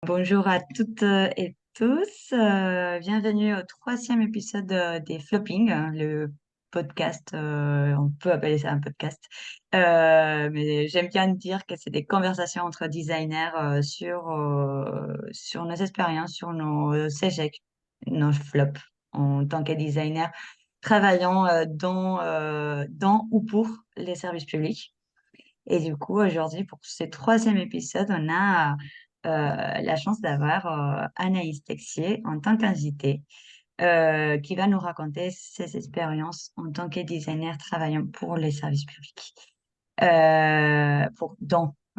Bonjour à toutes et tous. Bienvenue au troisième épisode des Flopping, le podcast. On peut appeler ça un podcast, mais j'aime bien dire que c'est des conversations entre designers sur nos expériences, sur nos échecs, nos flops en tant que designers travaillant dans ou pour les services publics. Et du coup, aujourd'hui, pour ce troisième épisode, on a la chance d'avoir Anaïs Texier en tant qu'invitée, qui va nous raconter ses expériences en tant que designer travaillant pour les services publics,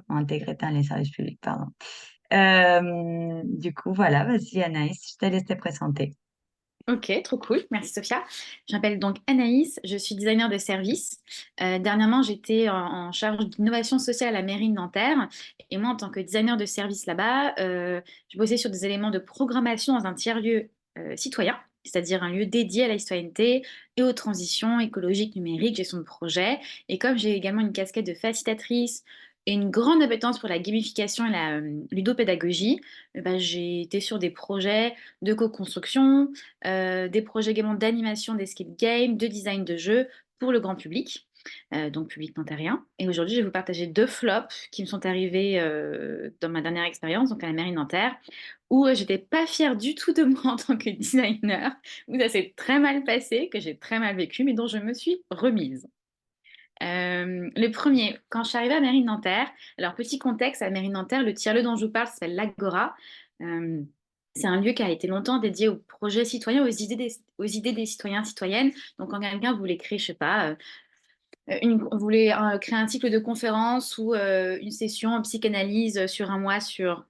intégrer dans les services publics, pardon. Du coup, voilà, vas-y Anaïs, je te laisse te présenter. Ok, trop cool. Merci Sophia. Je m'appelle donc Anaïs, je suis designer de service. Dernièrement, j'étais en charge d'innovation sociale à la mairie de Nanterre. Et moi, en tant que designer de service là-bas, je bossais sur des éléments de programmation dans un tiers-lieu citoyen, c'est-à-dire un lieu dédié à la citoyenneté et aux transitions écologiques, numériques, gestion de projet. Et comme j'ai également une casquette de facilitatrice et une grande appétence pour la gamification et la ludopédagogie, ben, j'ai été sur des projets de co-construction, des projets également d'animation d'escape game, de design de jeux pour le grand public, donc public nanterrien. Et aujourd'hui, je vais vous partager deux flops qui me sont arrivés dans ma dernière expérience, donc à la mairie de Nanterre, où j'étais pas fière du tout de moi en tant que designer, où ça s'est très mal passé, que j'ai très mal vécu, mais dont je me suis remise. Le premier, quand je suis arrivée à la mairie de Nanterre, alors petit contexte, à la mairie de Nanterre, le tiers-lieu dont je vous parle s'appelle l'Agora. Euh, c'est un lieu qui a été longtemps dédié aux projets citoyens, aux idées des citoyens, citoyennes. Donc, quand quelqu'un voulait créer, je sais pas, voulait créer un cycle de conférences ou une session en psychanalyse sur un mois sur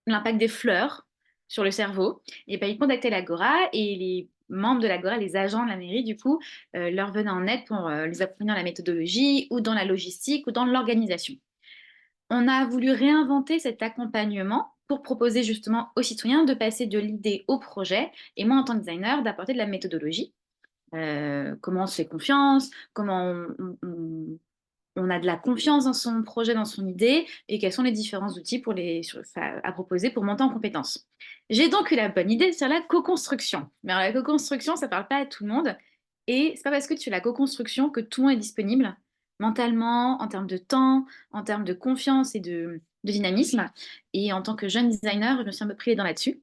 l'impact des fleurs sur le cerveau, et ben, ils contactaient l'Agora et les membres de l'Agora, les agents de la mairie, du coup, leur venaient en aide pour les apprendre dans la méthodologie ou dans la logistique ou dans l'organisation. On a voulu réinventer cet accompagnement pour proposer justement aux citoyens de passer de l'idée au projet et moi, en tant que designer, d'apporter de la méthodologie. Comment on se fait confiance, comment on a de la confiance dans son projet, dans son idée, et quels sont les différents outils à proposer pour monter en compétences. J'ai donc eu la bonne idée sur la co-construction. Mais alors, la co-construction, ça ne parle pas à tout le monde, et c'est pas parce que tu fais la co-construction que tout le monde est disponible, mentalement, en termes de temps, en termes de confiance et de dynamisme. Et en tant que jeune designer, je me suis un peu pris les dents là-dessus.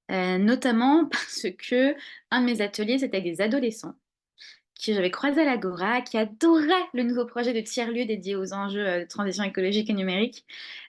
Notamment parce que un de mes ateliers, c'était avec des adolescents que j'avais croisé à l'Agora, qui adorait le nouveau projet de tiers-lieu dédié aux enjeux de transition écologique et numérique,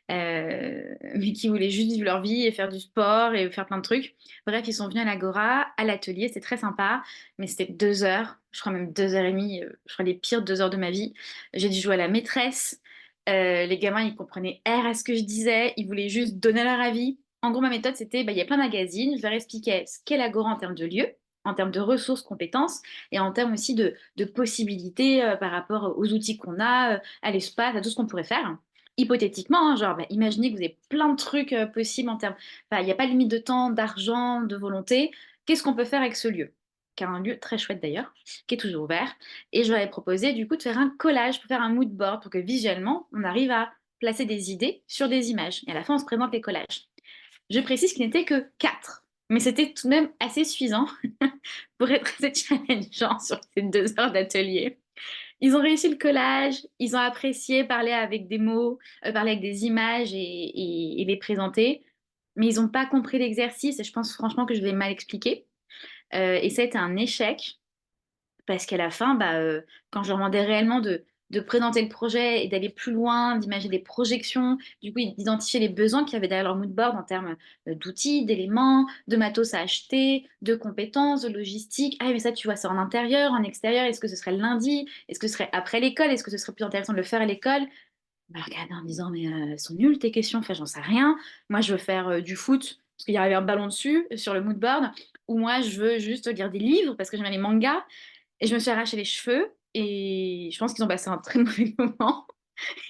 mais qui voulaient juste vivre leur vie et faire du sport et faire plein de trucs. Bref, ils sont venus à l'Agora, à l'atelier, c'était très sympa, mais c'était 2 heures, je crois même 2 heures et demie, je crois les pires 2 heures de ma vie. J'ai dû jouer à la maîtresse. Les gamins, ils comprenaient R à ce que je disais, ils voulaient juste donner leur avis. En gros, ma méthode, c'était, bah, il y a plein de magazines, je leur expliquais ce qu'est l'Agora en termes de lieu, en termes de ressources, compétences, et en termes aussi de possibilités par rapport aux outils qu'on a, à l'espace, à tout ce qu'on pourrait faire. Hypothétiquement, hein, genre, bah, imaginez que vous avez plein de trucs possibles en termes. Enfin, il n'y a pas de limite de temps, d'argent, de volonté. Qu'est-ce qu'on peut faire avec ce lieu? Qui est un lieu très chouette d'ailleurs, qui est toujours ouvert. Et je leur ai proposé du coup de faire un collage pour faire un mood board pour que visuellement, on arrive à placer des idées sur des images. Et à la fin, on se présente les collages. Je précise qu'il n'était que 4, mais c'était tout de même assez suffisant pour être assez challengeant sur ces 2 heures d'atelier. Ils ont réussi le collage, ils ont apprécié parler avec des mots, parler avec des images et les présenter, mais ils n'ont pas compris l'exercice et je pense franchement que je l'ai mal expliqué. Et ça a été un échec parce qu'à la fin, bah, quand je leur demandais réellement de présenter le projet et d'aller plus loin, d'imaginer des projections, du coup, d'identifier les besoins qu'il y avait derrière leur mood board en termes d'outils, d'éléments, de matos à acheter, de compétences, de logistique. Ah, mais ça, tu vois, c'est en intérieur, en extérieur. Est-ce que ce serait le lundi? Est-ce que ce serait après l'école? Est-ce que ce serait plus intéressant de le faire à l'école? Bah, regarde en me disant, mais elles sont nulles tes questions. Enfin, j'en sais rien. Moi, je veux faire du foot parce qu'il y avait un ballon dessus sur le mood board. Ou moi, je veux juste lire des livres parce que j'aime les mangas. Et je me suis arraché les cheveux et je pense qu'ils ont passé un très mauvais moment.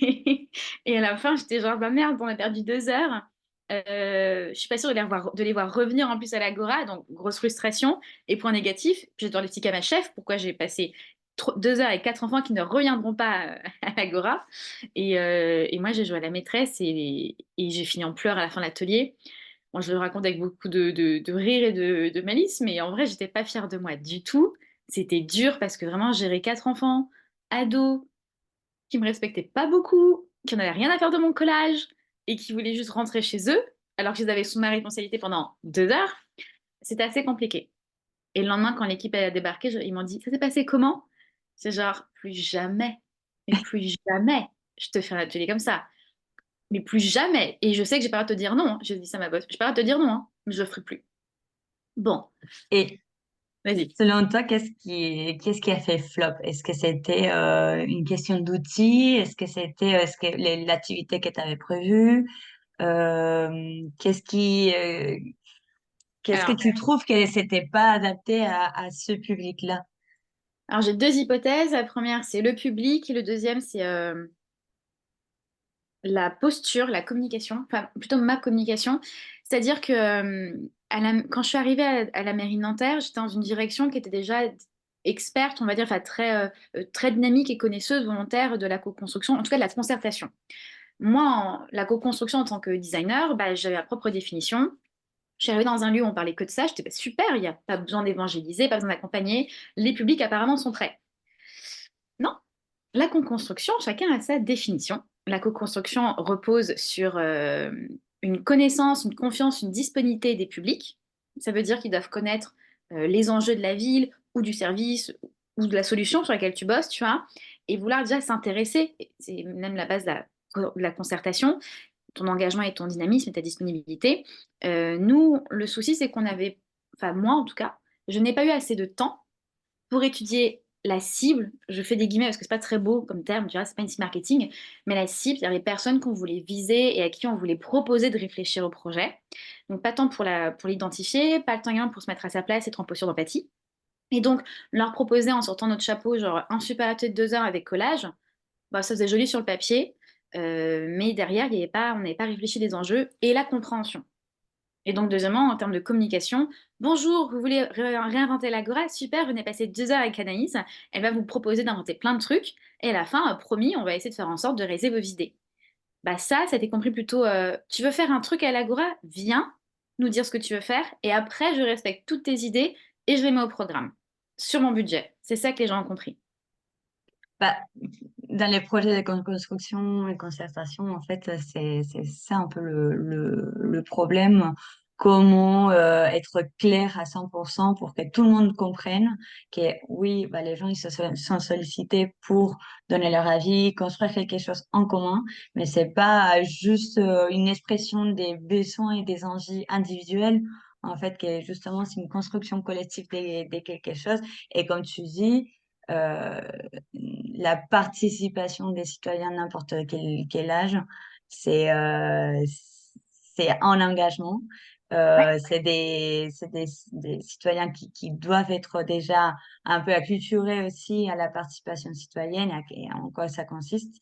Et à la fin, j'étais genre, bah merde, on a perdu 2 heures. Je suis pas sûre de les voir revenir en plus à l'Agora, donc grosse frustration. Et point négatif, j'ai dans les petits à ma chef, pourquoi j'ai passé 2 heures avec 4 enfants qui ne reviendront pas à l'Agora. Et moi, j'ai joué à la maîtresse et j'ai fini en pleurs à la fin de l'atelier. Bon, je le raconte avec beaucoup de rire et de malice, mais en vrai, j'étais pas fière de moi du tout. C'était dur parce que vraiment, gérer 4 enfants, ados, qui me respectaient pas beaucoup, qui n'avaient rien à faire de mon collage et qui voulaient juste rentrer chez eux, alors qu'ils avaient sous ma responsabilité pendant 2 heures, c'était assez compliqué. Et le lendemain, quand l'équipe a débarqué, ils m'ont dit, ça s'est passé comment? C'est genre, plus jamais, mais plus jamais, je te fais un atelier comme ça. Mais plus jamais. Et je sais que j'ai pas le droit de te dire non, hein. Je dis ça à ma boss. J'ai pas le droit de te dire non, hein, mais je le ferai plus. Bon, Et vas-y. selon toi, qu'est-ce qui a fait flop? Est-ce que c'était une question d'outils? Est-ce que l'activité que tu avais prévue? Qu'est-ce qu'est-ce que Alors, tu trouves que c'était pas adapté à ce public-là? alors j'ai deux hypothèses. La première, c'est le public, et le deuxième, c'est la posture, la communication, enfin plutôt ma communication. C'est-à-dire que quand je suis arrivée à la mairie de Nanterre, j'étais dans une direction qui était déjà experte, on va dire, enfin très dynamique et connaisseuse, volontaire de la co-construction, en tout cas de la concertation. Moi, la co-construction en tant que designer, bah, j'avais ma propre définition. Je suis arrivée dans un lieu où on parlait que de ça, j'étais bah, super, il n'y a pas besoin d'évangéliser, pas besoin d'accompagner, les publics apparemment sont prêts. Non, la co-construction, chacun a sa définition. La co-construction repose sur une connaissance, une confiance, une disponibilité des publics. Ça veut dire qu'ils doivent connaître les enjeux de la ville ou du service ou de la solution sur laquelle tu bosses, tu vois, et vouloir déjà s'intéresser. C'est même la base de la concertation, ton engagement et ton dynamisme et ta disponibilité. Nous, le souci, c'est qu'on avait, enfin moi en tout cas, je n'ai pas eu assez de temps pour étudier la cible. Je fais des guillemets parce que c'est pas très beau comme terme, tu vois, c'est pas une cible marketing, mais la cible, c'est-à-dire les personnes qu'on voulait viser et à qui on voulait proposer de réfléchir au projet. Donc pas tant pour l'identifier, pas le temps également pour se mettre à sa place et être en posture d'empathie. Et donc leur proposer en sortant notre chapeau, genre un super atelier de 2 heures avec collage, bah, ça faisait joli sur le papier, mais derrière, il y avait pas, on n'avait pas réfléchi des enjeux et la compréhension. Et donc, deuxièmement, en termes de communication, bonjour, vous voulez réinventer l'Agora? Super, venez passer 2 heures avec Anaïs. Elle va vous proposer d'inventer plein de trucs. Et à la fin, promis, on va essayer de faire en sorte de réaliser vos idées. Bah ça a été compris plutôt, tu veux faire un truc à l'Agora? Viens nous dire ce que tu veux faire. Et après, je respecte toutes tes idées et je les mets au programme. Sur mon budget. C'est ça que les gens ont compris. Bah, dans les projets de construction et concertation, en fait, c'est ça un peu le problème. Comment être clair à 100% pour que tout le monde comprenne que oui, bah, les gens ils sont sollicités pour donner leur avis, construire quelque chose en commun, mais c'est pas juste une expression des besoins et des envies individuels. En fait, que justement, c'est une construction collective de quelque chose. Et comme tu dis, euh, la participation des citoyens, n'importe quel âge, c'est c'est un engagement. Ouais. Des citoyens qui doivent être déjà un peu acculturés aussi à la participation citoyenne et en quoi ça consiste.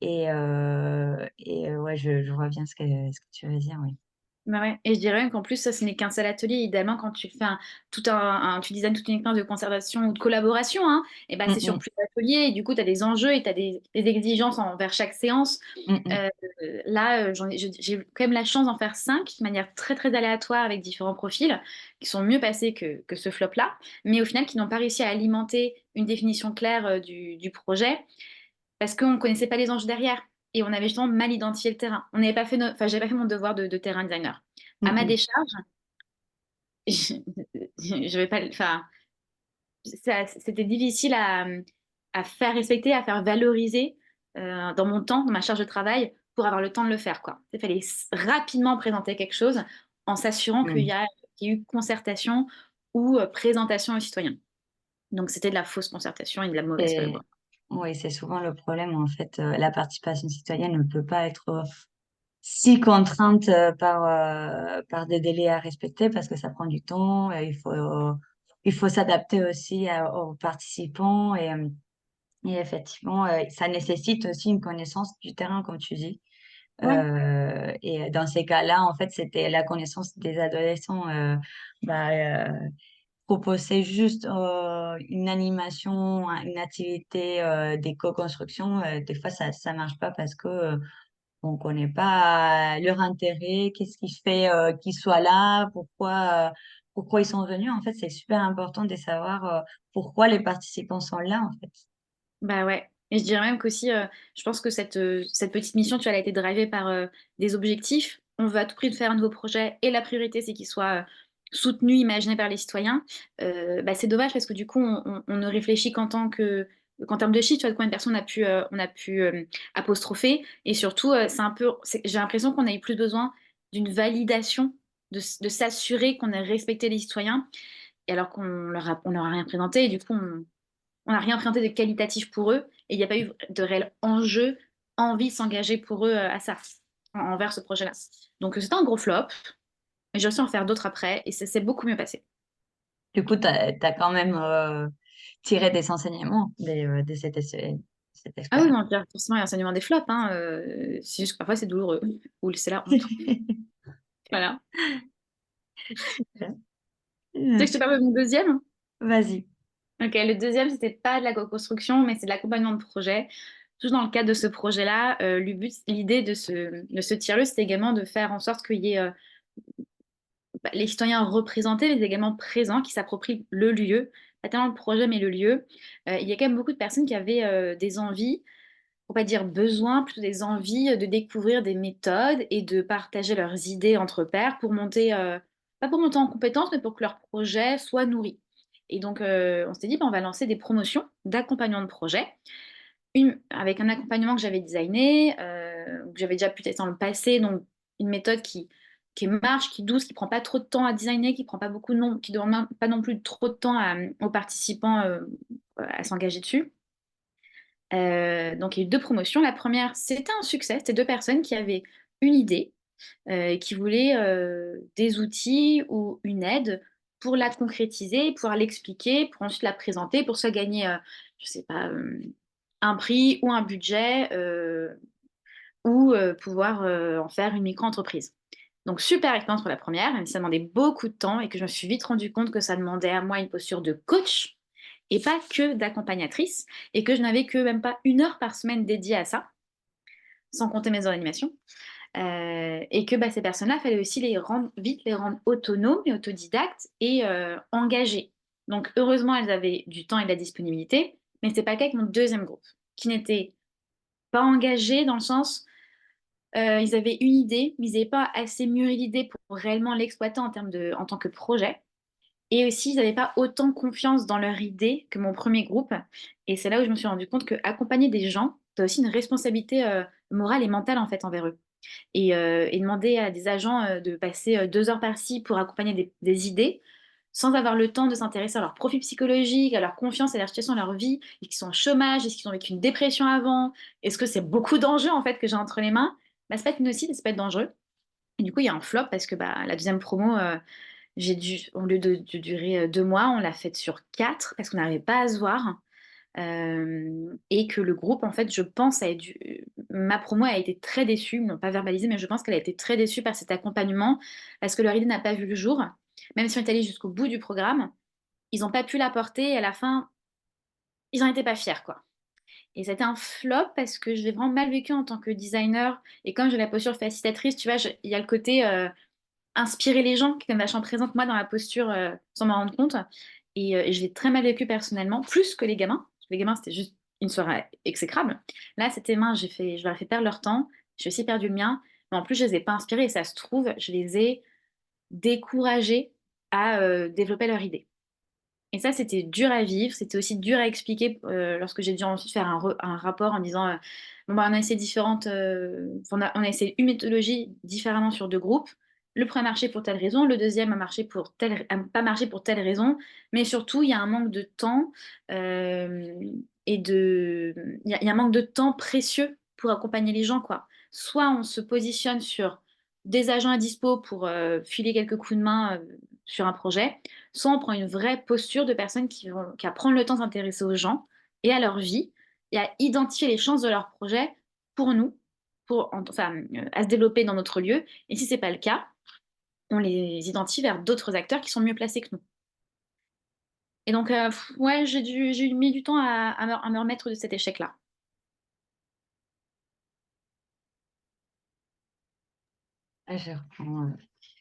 Ouais, je vois bien ce que tu veux dire, oui. Bah ouais. Et je dirais même qu'en plus, ça, ce n'est qu'un seul atelier. Évidemment, quand tu fais tu designes toute une expérience de conservation ou de collaboration, hein, et bah, c'est sur Mm, plusieurs ateliers. Et du coup, tu as des enjeux et tu as des exigences envers chaque séance. mm, mm, Euh, Là, j'ai eu quand même la chance d'en faire 5 de manière très, très aléatoire avec différents profils qui sont mieux passés que ce flop-là, mais au final, qui n'ont pas réussi à alimenter une définition claire du projet parce qu'on ne connaissait pas les enjeux derrière et on avait justement mal identifié le terrain. On n'avait pas fait enfin, j'avais pas fait mon devoir de terrain designer. mm, À ma mm. décharge, je vais pas, enfin, c'était difficile à faire respecter, à faire valoriser dans mon temps, dans ma charge de travail, pour avoir le temps de le faire, quoi. Il fallait rapidement présenter quelque chose en s'assurant Mm. qu'il y a eu concertation ou présentation aux citoyens. Donc c'était de la fausse concertation et de la mauvaise Et collaboration. oui, c'est souvent le problème, en fait. La participation citoyenne ne peut pas être si contrainte par des délais à respecter parce que ça prend du temps. Et il faut s'adapter aussi aux participants. Et effectivement, ça nécessite aussi une connaissance du terrain, comme tu dis. Ouais. Et dans ces cas-là, en fait, c'était la connaissance des adolescents. Bah, proposer juste une animation, une activité d'éco-construction, des fois ça marche pas parce que on connaît pas leur intérêt, qu'est-ce qui fait qu'ils soient là, pourquoi ils sont venus. En fait, c'est super important de savoir pourquoi les participants sont là, en fait. Bah ouais. Et je dirais même qu'aussi, je pense que cette petite mission, tu vois, elle a été drivée par des objectifs. On veut à tout prix de faire un nouveau projet et la priorité, c'est qu'il soit soutenu, imaginé par les citoyens. Bah, c'est dommage parce que du coup, on ne réfléchit qu'en termes de chiffres, tu vois, de combien de personnes on a pu apostropher. Et surtout, j'ai l'impression qu'on a eu plus besoin d'une validation, de s'assurer qu'on a respecté les citoyens, et alors on leur a rien présenté. Et du coup, on n'a rien présenté de qualitatif pour eux et il n'y a pas eu de réel enjeu, envie de s'engager pour eux à ça, envers ce projet-là. Donc c'était un gros flop, mais j'ai réussi à en faire d'autres après et ça s'est beaucoup mieux passé. Du coup, tu as quand même tiré des enseignements de cette Ah oui, expérience. non, Pierre, forcément, il y a enseignement des flops, hein, c'est juste que parfois c'est douloureux, ou c'est la honte. Voilà. Tu sais que je te parle de mon deuxième? Vas-y. Ok, le deuxième, c'était pas de la co-construction, mais c'est de l'accompagnement de projet. Tout dans le cadre de ce projet-là, l'idée de ce tiers-lieu, c'était également de faire en sorte qu'il y ait les citoyens représentés, mais également présents, qui s'approprient le lieu, pas tellement le projet, mais le lieu. Il y a quand même beaucoup de personnes qui avaient des envies, pour pas dire besoin, plutôt des envies de découvrir des méthodes et de partager leurs idées entre pairs pour monter, pas pour monter en compétence, mais pour que leur projet soit nourri. Et donc, on s'est dit, ben, on va lancer des promotions d'accompagnement de projet, avec un accompagnement que j'avais designé, que j'avais déjà pu tester dans le passé, donc une méthode qui marche, qui est douce, qui prend pas trop de temps à designer, qui prend pas beaucoup non, qui demande pas non plus trop de temps aux participants à s'engager dessus. Donc il y a eu deux promotions. La première, c'était un succès. C'était deux personnes qui avaient une idée et qui voulaient des outils ou une aide pour la concrétiser, pour l'expliquer, pour ensuite la présenter, pour soit gagner, je sais pas, un prix ou un budget ou pouvoir en faire une micro-entreprise. Donc super expérience pour la première, même si ça demandait beaucoup de temps et que je me suis vite rendu compte que ça demandait à moi une posture de coach et pas que d'accompagnatrice, et que je n'avais que même pas 1 heure par semaine dédiée à ça, sans compter mes heures d'animation. Et que bah, ces personnes-là, il fallait aussi les rendre autonomes et autodidactes et engagées. Donc heureusement, elles avaient du temps et de la disponibilité, mais ce n'était pas le cas avec mon deuxième groupe, qui n'était pas engagé dans le sens, ils avaient une idée, mais ils n'avaient pas assez mûri l'idée pour réellement l'exploiter en tant que projet. Et aussi, ils n'avaient pas autant confiance dans leur idée que mon premier groupe. Et c'est là où je me suis rendu compte que accompagner des gens, tu as aussi une responsabilité morale et mentale en fait envers eux. Et demander à des agents de passer 2 heures par-ci pour accompagner des idées, sans avoir le temps de s'intéresser à leur profil psychologique, à leur confiance, à leur situation, à leur vie, est-ce qu'ils sont au chômage, est-ce qu'ils ont vécu une dépression avant, est-ce que c'est beaucoup d'enjeux en fait que j'ai entre les mains, bah, ça peut être innocent, ça peut être dangereux. Et du coup, il y a un flop parce que bah, la deuxième promo, j'ai dû, au lieu de durer 2 mois, on l'a faite sur 4 parce qu'on n'arrivait pas à se voir. Et que le groupe, en fait, je pense, ma promo a été très déçue, ils m'ont pas verbalisé, mais je pense qu'elle a été très déçue par cet accompagnement parce que leur idée n'a pas vu le jour. Même si on est allé jusqu'au bout du programme, ils n'ont pas pu l'apporter et à la fin, ils n'en étaient pas fiers, quoi. Et c'était un flop parce que je l'ai vraiment mal vécu en tant que designer. Et comme j'ai la posture facilitatrice, tu vois, il y a le côté inspirer les gens qui est vachement présente, moi, dans la posture, sans m'en rendre compte. Et je l'ai très mal vécu personnellement, plus que les gamins. Les gamins, c'était juste une soirée exécrable. Là, c'était mince, je leur ai fait perdre leur temps. J'ai aussi perdu le mien. Mais en plus, je les ai pas inspirés. Et ça se trouve, je les ai découragés à développer leur idée. Et ça, c'était dur à vivre. C'était aussi dur à expliquer lorsque j'ai dû ensuite faire un rapport en disant bon, bah, on a essayé on a essayé une méthodologie différemment sur deux groupes. Le premier a marché pour telle raison, le deuxième a pas marché pour telle raison, mais surtout, il y a un manque de temps il y a un manque de temps précieux pour accompagner les gens, quoi. Soit on se positionne sur des agents à dispo pour filer quelques coups de main sur un projet, soit on prend une vraie posture de personnes qui va prendre le temps de s'intéresser aux gens et à leur vie et à identifier les chances de leur projet pour nous, à se développer dans notre lieu. Et si c'est pas le cas, on les identifie vers d'autres acteurs qui sont mieux placés que nous. Et donc, ouais, j'ai mis du temps à me remettre de cet échec-là. Ah, je reprends.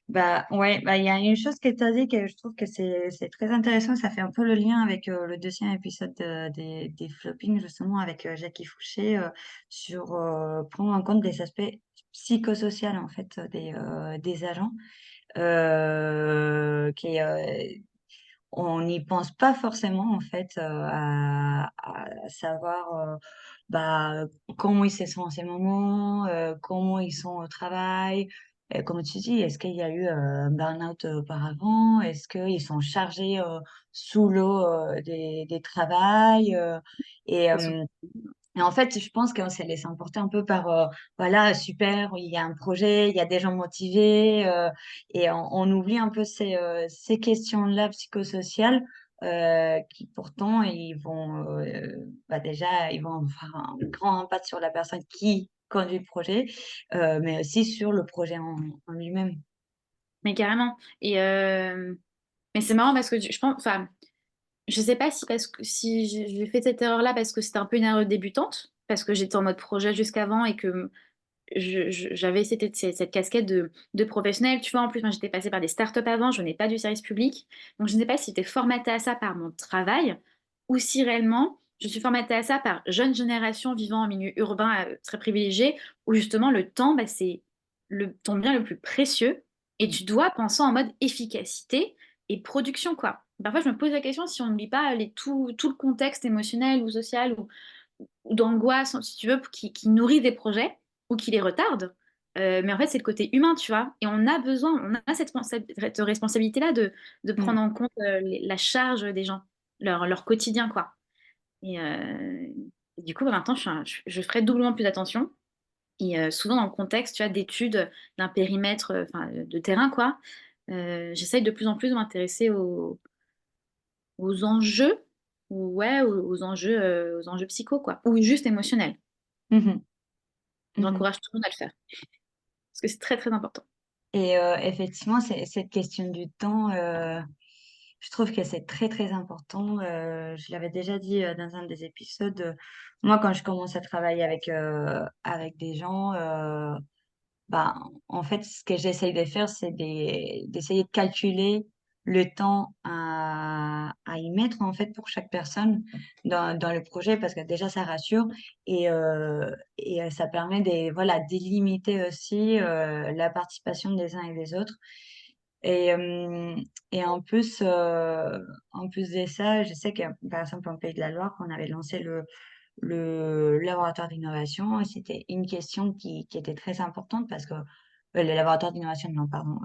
Bah ouais, bah il y a une chose que tu as dit que je trouve que c'est très intéressant. Ça fait un peu le lien avec le deuxième épisode des floppings justement avec Jackie Fouché sur prendre en compte des aspects psychosociaux en fait des agents qui on n'y pense pas forcément en fait à savoir bah, comment ils se sentent en ces moments, comment ils sont au travail. Comme tu dis, est-ce qu'il y a eu un burn-out auparavant? Est-ce qu'ils sont chargés sous l'eau des travails? Et, Elles sont- euh, et en fait, je pense qu'on s'est laissé emporter un peu par, voilà, super, il y a un projet, il y a des gens motivés, et on oublie un peu ces questions-là psychosociales, qui pourtant, ils vont, bah déjà, ils vont avoir un grand impact sur la personne qui conduit le projet, mais aussi sur le projet en lui-même. Mais carrément. Mais c'est marrant parce que je pense, enfin, je sais pas si parce que si j'ai fait cette erreur-là parce que c'était un peu une erreur débutante, parce que j'étais en mode projet jusqu'avant et que j'avais cette casquette de professionnel. Tu vois, en plus, moi, j'étais passée par des startups avant, je n'ai pas du service public. Donc, je ne sais pas si j'étais formatée à ça par mon travail ou si réellement je suis formatée à ça par jeune génération vivant en milieu urbain très privilégié, où justement le temps, bah, c'est ton bien le plus précieux et tu dois penser en mode efficacité et production, quoi. Parfois, je me pose la question si on n'oublie pas tout le contexte émotionnel ou social ou d'angoisse, si tu veux, qui nourrit des projets ou qui les retarde. Mais en fait, c'est le côté humain, tu vois. Et on a besoin, on a cette responsabilité-là de Mm. prendre en compte la charge des gens, leur quotidien, quoi. Et du coup, bah, maintenant, je ferai doublement plus attention. Et souvent, dans le contexte, tu vois, d'études d'un périmètre, enfin, de terrain, quoi, j'essaye de plus en plus de m'intéresser aux enjeux, ouais, aux enjeux psycho, quoi, ou juste émotionnels. Mhm. Mhm. J'encourage tout le monde à le faire, parce que c'est très, très important. Et effectivement, cette question du temps, je trouve que c'est très, très important. Je l'avais déjà dit dans un des épisodes. Moi, quand je commence à travailler avec des gens, bah, en fait, ce que j'essaye de faire, c'est d'essayer de calculer le temps à y mettre, en fait, pour chaque personne dans le projet, parce que déjà, ça rassure et ça permet voilà, délimiter aussi la participation des uns et des autres. Et, euh, et en plus de ça, je sais que, par exemple, en Pays de la Loire, quand on avait lancé le laboratoire d'innovation, c'était une question qui était très importante parce que le laboratoire d'innovation, non, pardon,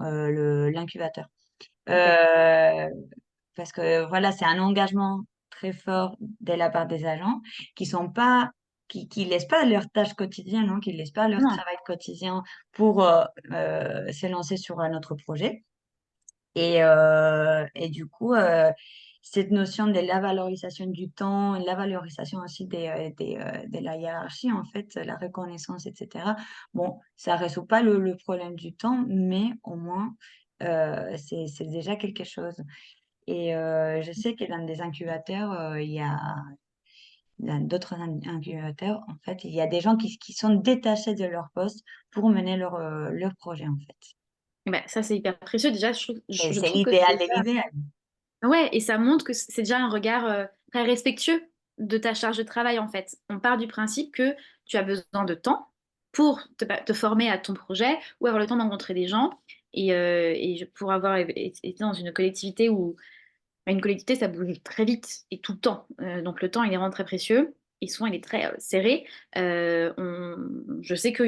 l'incubateur. Ok. Euh, Parce que voilà, c'est un engagement très fort de la part des agents qui sont pas, qui laissent pas leur tâche quotidienne, hein, qui laissent pas leur Non. travail quotidien pour se lancer sur un autre projet. Et du coup, cette notion de la valorisation du temps, la valorisation aussi de la hiérarchie, en fait, la reconnaissance, etc. Bon, ça résout pas le problème du temps, mais au moins, c'est déjà quelque chose. Et je sais que dans des incubateurs, il y a dans d'autres incubateurs, en fait, il y a des gens qui sont détachés de leur poste pour mener leur projet, en fait. Ben, ça, c'est hyper précieux. Déjà, je C'est trouve que l'idéal de l'idéal. ouais, et ça montre que c'est déjà un regard très respectueux de ta charge de travail, en fait. On part du principe que tu as besoin de temps pour te former à ton projet ou avoir le temps d'encontrer des gens. Pour avoir été dans une collectivité où une collectivité, ça bouge très vite et tout le temps. Donc le temps, il est vraiment très précieux et souvent, il est très serré. Je sais que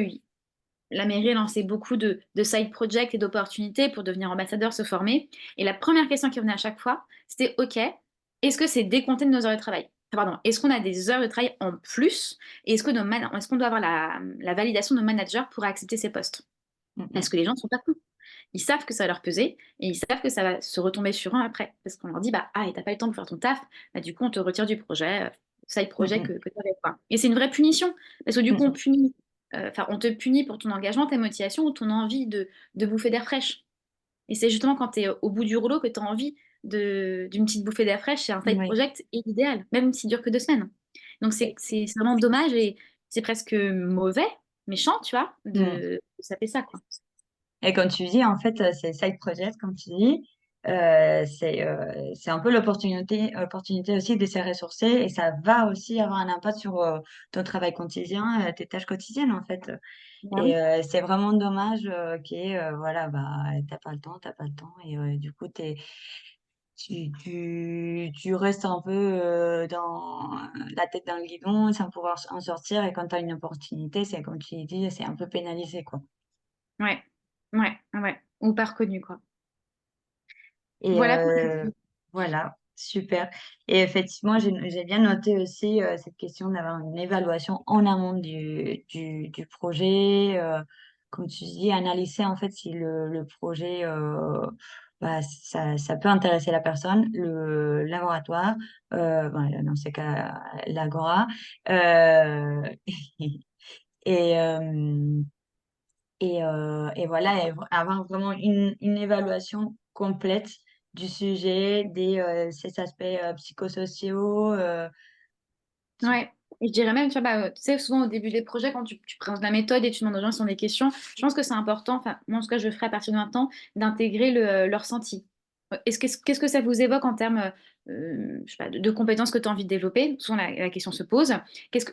la mairie a lancé beaucoup de side projects et d'opportunités pour devenir ambassadeur, se former. Et la première question qui revenait à chaque fois, c'était OK, est-ce que c'est décompté de nos heures de travail? Enfin, pardon, est-ce qu'on a des heures de travail en plus? Et est-ce qu'on doit avoir la validation de nos managers pour accepter ces postes? Mm, Parce mm, que les gens ne sont pas cons. Ils savent que ça va leur peser et ils savent que ça va se retomber sur un après. Parce qu'on leur dit, bah, ah, et t'as pas eu le temps pour faire ton taf, bah, du coup, on te retire du projet, side mm, projet mm, que tu avais pas. Et c'est une vraie punition. Parce que du coup, mm, on te punit pour ton engagement, ta motivation ou ton envie de bouffer d'air fraîche. Et c'est justement quand tu es au bout du rouleau que tu as envie d'une petite bouffée d'air fraîche et un side Oui. project est l'idéal, même s'il dure que 2 semaines. Donc c'est vraiment dommage et c'est presque mauvais, méchant, tu vois, Mm. de saper ça, quoi. Et comme tu dis, en fait, c'est side project, comme tu dis, c'est un peu opportunité aussi de se ressourcer et ça va aussi avoir un impact sur ton travail quotidien, tes tâches quotidiennes, en fait. Bah Et oui. c'est vraiment dommage voilà, bah, t'as pas le temps et du coup, tu restes un peu dans la tête dans le guidon sans pouvoir en sortir et quand tu as une opportunité, c'est comme tu dis, c'est un peu pénalisé, quoi. Ouais, ouais, ouais. Ou pas reconnu, quoi. Et Voilà pour... voilà, super. Et effectivement, j'ai bien noté aussi cette question d'avoir une évaluation en amont du projet. Comme tu dis, analyser en fait si le projet, bah, ça peut intéresser la personne, le laboratoire, ben, dans ce cas, l'agora. Euh, et, et voilà, et avoir vraiment une évaluation complète du sujet, ces aspects psychosociaux. Super. Ouais. Et je dirais même, tu vois, bah, tu sais, souvent au début des projets, quand tu présentes la méthode et tu demandes aux gens s'ils ont des questions, je pense que c'est important, enfin, moi en tout cas, je le ferai à partir de maintenant, d'intégrer leur ressenti. Qu'est-ce que ça vous évoque en termes je sais pas, de compétences que tu as envie de développer? Souvent, la question se pose.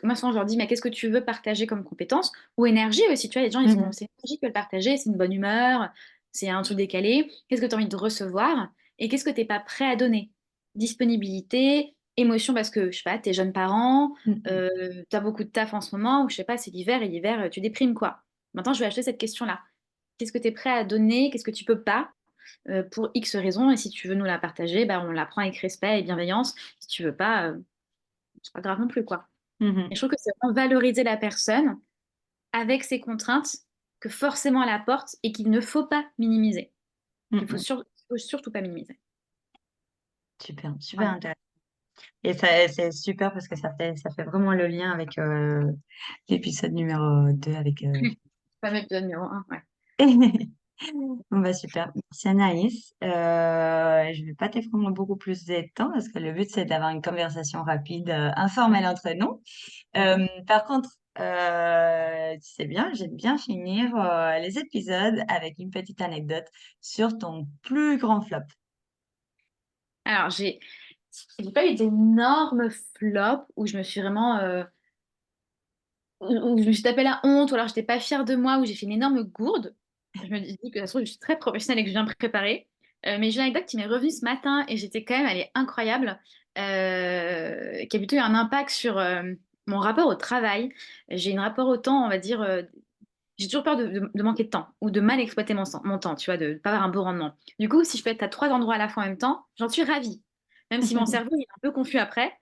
Moi, souvent, je leur dis, mais qu'est-ce que tu veux partager comme compétence? Ou énergie aussi, tu vois, les gens, ils ont, Mhm. c'est énergie qui veulent partager, c'est une bonne humeur, c'est un truc décalé. Qu'est-ce que tu as envie de recevoir? Et qu'est-ce que tu n'es pas prêt à donner? Disponibilité, émotion, parce que, je sais pas, t'es jeune parent, Mhm. t'as beaucoup de taf en ce moment, ou je sais pas, c'est l'hiver, et l'hiver, tu déprimes, quoi. Maintenant, je vais acheter cette question-là. Qu'est-ce que tu es prêt à donner? Qu'est-ce que tu peux pas? Pour X raisons, et si tu veux nous la partager, bah, on la prend avec respect et bienveillance. Si tu veux pas, c'est pas grave non plus, quoi. Et Mhm. je trouve que c'est vraiment valoriser la personne avec ses contraintes que forcément elle apporte et qu'il ne faut pas minimiser. Mhm. Faut surtout pas minimiser. Super, super Voilà. intéressant. Et ça, c'est super parce que ça fait vraiment le lien avec l'épisode numéro 2 avec. Fameux épisode numéro 1, ouais. Bon, bah, super. Merci Anaïs. Je vais pas te prendre beaucoup plus de temps parce que le but, c'est d'avoir une conversation rapide, informelle entre nous. Ok. Par contre, tu sais bien, j'aime bien finir les épisodes avec une petite anecdote sur ton plus grand flop. Alors, j'ai pas eu d'énormes flops où je me suis vraiment où je me suis tapé la honte, ou alors j'étais pas fière de moi, où j'ai fait une énorme gourde. Je me dis que ça se trouve, je suis très professionnelle et que je viens préparer. Mais j'ai une anecdote qui m'est revenue ce matin et j'étais quand même, elle est incroyable, qui a plutôt eu un impact sur mon rapport au travail. J'ai un rapport au temps, on va dire, j'ai toujours peur de manquer de temps ou de mal exploiter mon temps, tu vois, de ne pas avoir un beau rendement. Du coup, si je peux être à 3 endroits à la fois en même temps, j'en suis ravie. Même si mon cerveau il est un peu confus après,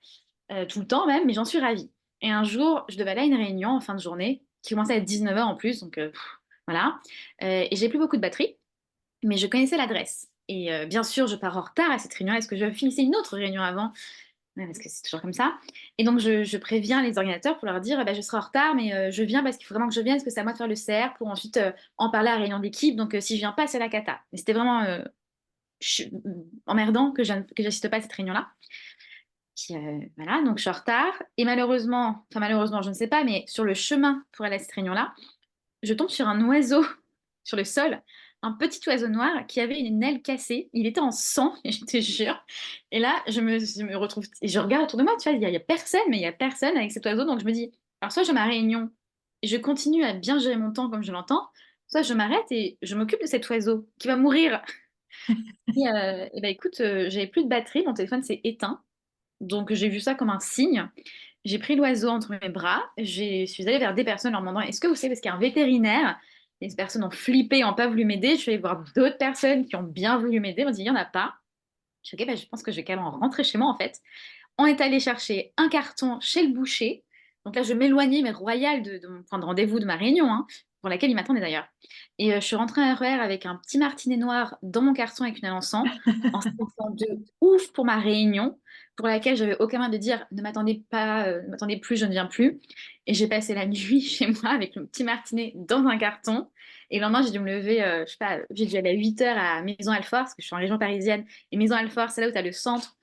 tout le temps même, mais j'en suis ravie. Et un jour, je devais aller à une réunion en fin de journée, qui commençait à 19h en plus, donc voilà. Et j'ai plus beaucoup de batterie, mais je connaissais l'adresse. Et bien sûr, je pars en retard à cette réunion. Est-ce que je finissais une autre réunion avant? Ouais, parce que c'est toujours comme ça. Et donc, je préviens les organisateurs pour leur dire, eh ben, je serai en retard, mais je viens parce qu'il faut vraiment que je vienne, parce que c'est à moi de faire le CR pour ensuite en parler à la réunion d'équipe. Donc, si je viens pas, c'est la cata. Mais c'était vraiment emmerdant que j'assiste pas à cette réunion-là. Puis, voilà, donc je suis en retard. Et malheureusement, enfin malheureusement, je ne sais pas, mais sur le chemin pour aller à cette réunion-là, je tombe sur un oiseau sur le sol, un petit oiseau noir qui avait une aile cassée. Il était en sang, je te jure. Et là, je me retrouve, et je regarde autour de moi, tu vois, il y a personne, mais il y a personne avec cet oiseau. Donc je me dis, alors soit je ma réunion et je continue à bien gérer mon temps comme je l'entends, soit je m'arrête et je m'occupe de cet oiseau qui va mourir. Et ben écoute, j'avais plus de batterie, mon téléphone s'est éteint. Donc j'ai vu ça comme un signe. J'ai pris l'oiseau entre mes bras, je suis allée vers des personnes leur demandant est-ce que vous savez parce qu'il y a un vétérinaire? Les personnes ont flippé, n'ont pas voulu m'aider. Je suis allée voir d'autres personnes qui ont bien voulu m'aider. On m'a dit il n'y en a pas. Je suis ok, bah, je pense que je vais quand même en rentrer chez moi en fait. On est allé chercher un carton chez le boucher. Donc là, je m'éloignais, mais royal, de mon point de rendez-vous de ma réunion, hein, pour laquelle il m'attendait d'ailleurs. Et je suis rentrée en RER avec un petit martinet noir dans mon carton avec une aile en stressant de ouf pour ma réunion, pour laquelle j'avais aucun moyen de dire ne m'attendez pas, ne m'attendez plus, je ne viens plus. Et j'ai passé la nuit chez moi avec le petit martinet dans un carton. Et le lendemain, j'ai dû me lever, je sais pas, j'ai dû aller à 8 heures à Maison-Alfort, parce que je suis en région parisienne. Et Maison-Alfort, c'est là où tu as le centre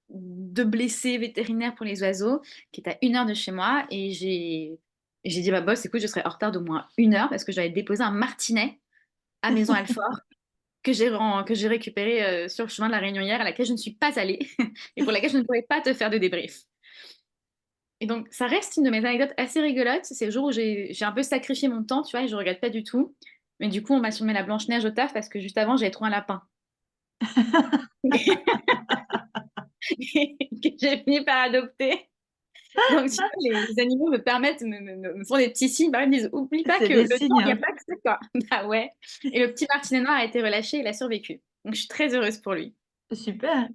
de blessés vétérinaires pour les oiseaux, qui est à 1 heure de chez moi. Et j'ai dit à ma boss, écoute, je serai en retard d'au moins 1 heure parce que j'avais déposé un martinet à Maison-Alfort que j'ai récupéré sur le chemin de la Réunion hier, à laquelle je ne suis pas allée et pour laquelle je ne pourrais pas te faire de débrief. Et donc, ça reste une de mes anecdotes assez rigolotes. C'est le jour où j'ai un peu sacrifié mon temps, tu vois, et je ne regrette pas du tout. Mais du coup, on m'a surnommé la Blanche-Neige au taf parce que juste avant, j'avais trouvé un lapin que j'ai fini par adopter. Donc, tu vois, les animaux me permettent, me font des petits signes, bah, ils me disent, oublie pas C'est que des le temps, signes, il n'y a hein. pas que ça, quoi. Bah ouais. Et le petit martinet noir a été relâché, il a survécu. Donc, je suis très heureuse pour lui. Super.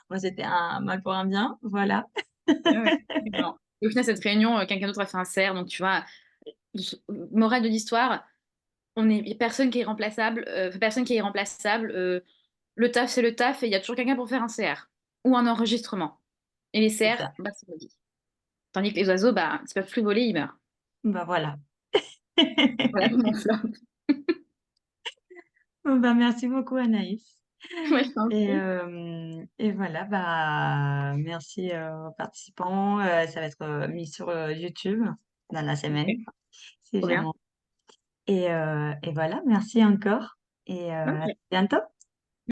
Moi, c'était un mal pour un bien, voilà. Ouais, ouais. Non. Et au final, cette réunion, quelqu'un d'autre a fait un cerf. Donc, tu vois, morale de l'histoire, il y a personne qui est irremplaçable. Personne qui est irremplaçable. Le taf, c'est le taf et il y a toujours quelqu'un pour faire un CR ou un enregistrement. Et les C'est CR, ça. bah, c'est la vie. Tandis que les oiseaux, bah, ils peuvent plus voler, ils meurent. Bah, voilà. Voilà mon flop. Bon, bah, merci beaucoup, Anaïs. Ouais, je t'en prie. Et voilà, bah, merci aux participants. Ça va être mis sur YouTube dans la semaine, Ok, si trop jamais. bien. Et voilà, merci encore. Et à Ok. bientôt.